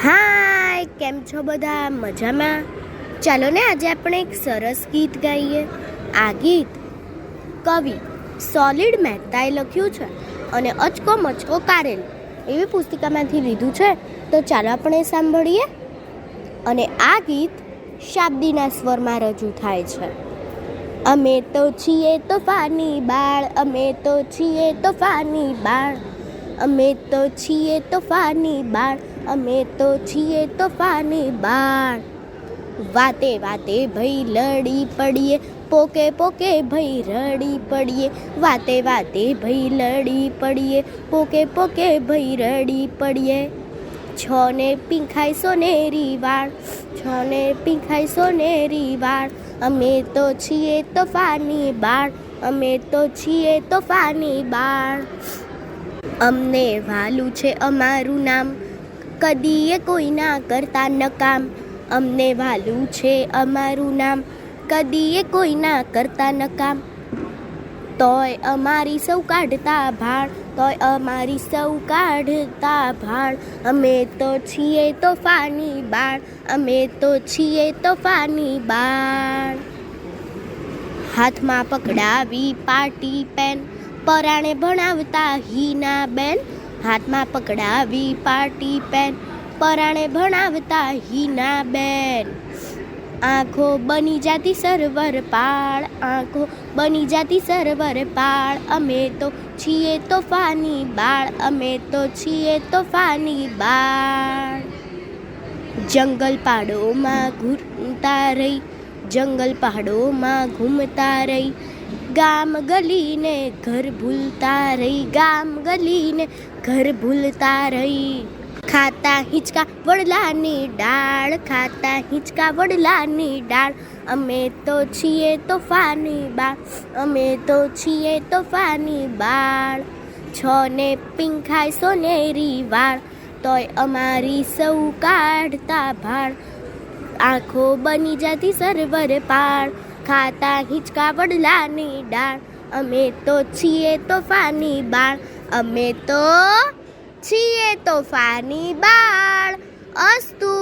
હાય, કેમ છો બધા? મજામાં? ચાલો ને આજે આપણે એક સરસ ગીત ગાઈએ. આ ગીત કવિ સોલિડ મહેતાએ લખ્યું છે અને અચકો મચકો કારેલ એવી પુસ્તિકામાંથી લીધું છે. તો ચાલો આપણે સાંભળીએ. અને આ ગીત શાબ્દીના સ્વરમાં રજૂ થાય છે. અમે તો છીએ તોફાની બાળ, અમે તો છીએ તોફાની બાળ, અમે તો છીએ તોફાની બાળ, અમે તો છીએ તોફાની બાળ. વાતે વાતે ભઈ લડી પડીએ, પોકે પોકે ભઈ રડી પડીએ, વાતે વાતે ભઈ લડી પડીએ, પોકે પોકે ભઈ રડી પડીએ. છને પીંખાય સોનેરી વાળ, છને પીંખાય સોનેરી વાળ, અમે તો છીએ તોફાની બાળ, અમે તો છીએ તોફાની બાળ. અમને વાલું છે અમારું નામ, કદીએ કોઈના કરતા નકામ. અમને વાલું છે અમારું નામ, કદીએ કોઈના કરતા નકામ. તોય અમારી સૌ કાઢતા ભાળ, તોય અમારી સૌ કાઢતા ભાળ. અમે તો છીએ તોફાની બાળ, અમે તો છીએ તોફાની બાળ. હાથમાં પકડાવી પાટી પેન, પરાણે ભણાવતા હીના બેન. હાથમાં પકડાવી પાટી પેન, પરાણે ભણાવતા હીના બેન. આંખો બની જાતી સરવર પાળ, આંખો બની જાતી સરવર પાળ. અમે તો છીએ તોફાની બાળ, અમે તો છીએ તોફાની બાળ. જંગલ પહાડોમાં ઘૂમતા રહી, જંગલ પહાડોમાં ઘૂમતા રહી, ગામ ગલીને ઘર ભૂલતા રહી, ગામ ગલીને ઘર ભૂલતા રહી. ખાતા હિંચકા વડલાની ડાળ, ખાતા હિંચકા વડલાની ડાળ. અમે તો છીએ તોફાની બાળ, અમે તો છીએ તોફાની બાળ. છને પીંખાય સોનેરી વાળ, તોય અમારી સૌ કાઢતા ભાળ. આંખો બની જાતી સરવર પાળ, ખાતા હિંચકા વડલાની ડાળ. અમે તો છીએ તોફાની બાળ, અમે તો છીએ તોફાની બાળ. અસ્તુ.